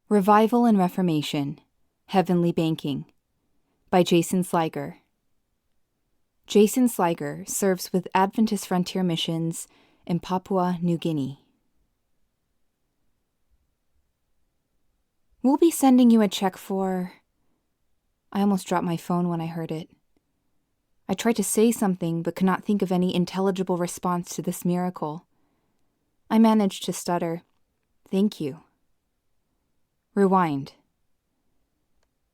Revival and Reformation, Heavenly Banking by Jason Sliger. Jason Sliger serves with Adventist Frontier Missions in Papua New Guinea. We'll be sending you a check for... I almost dropped my phone when I heard it. I tried to say something but could not think of any intelligible response to this miracle. I managed to stutter, "Thank you." Rewind.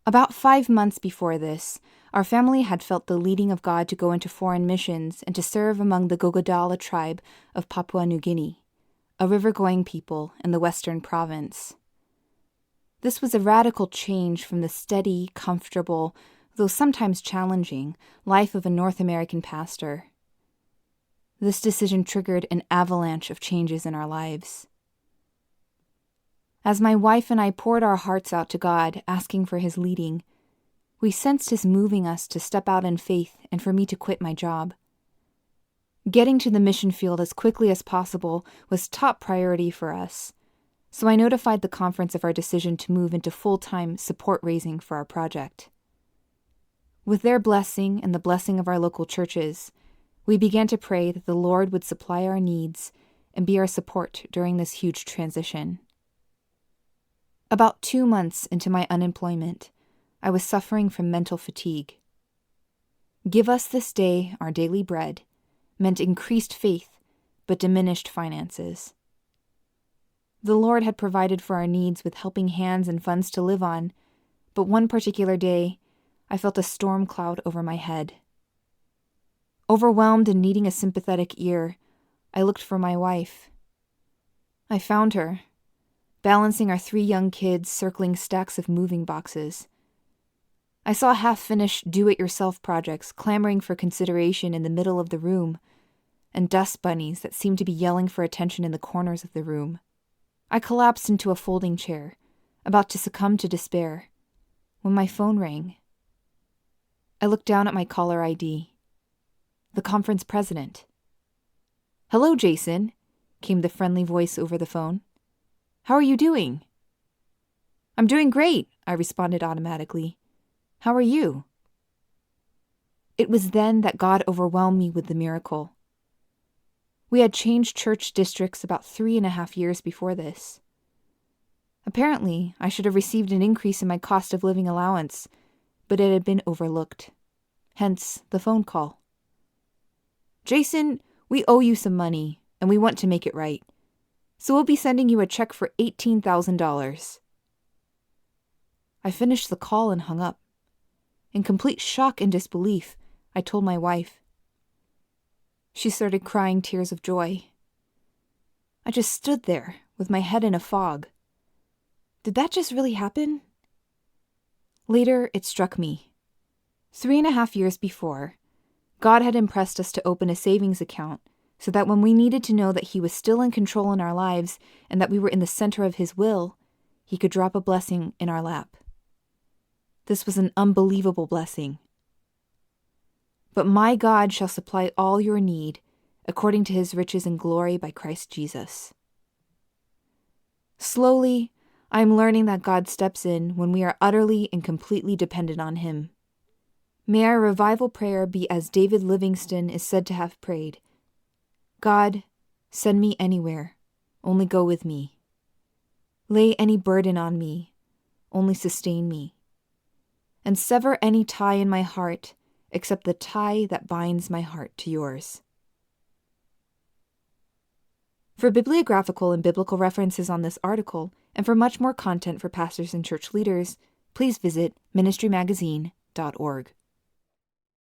About 5 months before this, our family had felt the leading of God to go into foreign missions and to serve among the Gogodala tribe of Papua New Guinea, a river-going people in the western province. This was a radical change from the steady, comfortable, though sometimes challenging, life of a North American pastor. This decision triggered an avalanche of changes in our lives. As my wife and I poured our hearts out to God, asking for His leading, we sensed His moving us to step out in faith and for me to quit my job. Getting to the mission field as quickly as possible was top priority for us, so I notified the conference of our decision to move into full-time support raising for our project. With their blessing and the blessing of our local churches, we began to pray that the Lord would supply our needs and be our support during this huge transition. About 2 months into my unemployment, I was suffering from mental fatigue. "Give us this day our daily bread" meant increased faith, but diminished finances. The Lord had provided for our needs with helping hands and funds to live on, but one particular day, I felt a storm cloud over my head. Overwhelmed and needing a sympathetic ear, I looked for my wife. I found her, balancing our 3 young kids circling stacks of moving boxes. I saw half-finished do-it-yourself projects clamoring for consideration in the middle of the room, and dust bunnies that seemed to be yelling for attention in the corners of the room. I collapsed into a folding chair, about to succumb to despair, when my phone rang. I looked down at my caller ID. The conference president. "Hello, Jason," came the friendly voice over the phone. "How are you doing?" "I'm doing great," I responded automatically. "How are you?" It was then that God overwhelmed me with the miracle. We had changed church districts about 3.5 years before this. Apparently, I should have received an increase in my cost of living allowance, but it had been overlooked. Hence, the phone call. "Jason, we owe you some money, and we want to make it right. So we'll be sending you a check for $18,000. I finished the call and hung up. In complete shock and disbelief, I told my wife. She started crying tears of joy. I just stood there, with my head in a fog. Did that just really happen? Later, it struck me. 3.5 years before, God had impressed us to open a savings account so that when we needed to know that He was still in control in our lives and that we were in the center of His will, He could drop a blessing in our lap. This was an unbelievable blessing. "But my God shall supply all your need, according to His riches and glory by Christ Jesus." Slowly, I am learning that God steps in when we are utterly and completely dependent on Him. May our revival prayer be as David Livingston is said to have prayed. "God, send me anywhere, only go with me. Lay any burden on me, only sustain me. And sever any tie in my heart, except the tie that binds my heart to yours." For bibliographical and biblical references on this article, and for much more content for pastors and church leaders, please visit ministrymagazine.org.